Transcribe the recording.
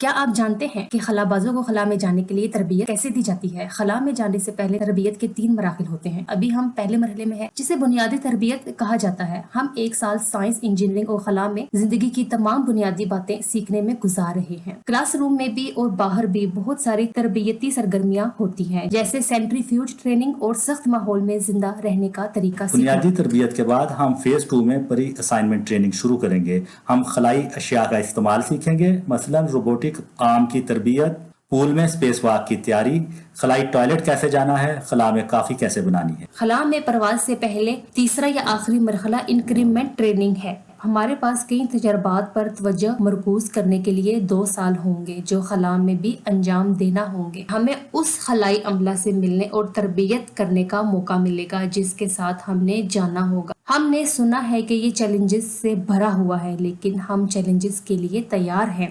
کیا آپ جانتے ہیں کہ خلابازوں کو خلا میں جانے کے لیے تربیت کیسے دی جاتی ہے؟ خلا میں جانے سے پہلے تربیت کے 3 مراحل ہوتے ہیں۔ ابھی ہم پہلے مرحلے میں ہیں جسے بنیادی تربیت کہا جاتا ہے۔ ہم 1 سال سائنس، انجینئرنگ اور خلا میں زندگی کی تمام بنیادی باتیں سیکھنے میں گزار رہے ہیں۔ کلاس روم میں بھی اور باہر بھی بہت ساری تربیتی سرگرمیاں ہوتی ہیں، جیسے سینٹریفیوج ٹریننگ اور سخت ماحول میں زندہ رہنے کا طریقہ سیکھنا۔ بنیادی تربیت کے بعد ہم فیز 2 میں پری اسائنمنٹ ٹریننگ شروع کریں گے۔ ہم خلائی اشیاء کا استعمال سیکھیں گے، مثلا روبوٹک آرم کی تربیت، پول میں اسپیس واک کی تیاری، خلائی ٹوائلٹ کیسے جانا ہے، خلا میں کافی کیسے بنانی ہے۔ خلا میں پرواز سے پہلے تیسرا یا آخری مرحلہ انکریمنٹ ٹریننگ ہے۔ ہمارے پاس کئی تجربات پر توجہ مرکوز کرنے کے لیے 2 سال ہوں گے جو خلا میں بھی انجام دینا ہوں گے۔ ہمیں اس خلائی عملہ سے ملنے اور تربیت کرنے کا موقع ملے گا جس کے ساتھ ہم نے جانا ہوگا۔ ہم نے سنا ہے کہ یہ چیلنجز سے بھرا ہوا ہے، لیکن ہم چیلنجز کے لیے تیار ہیں۔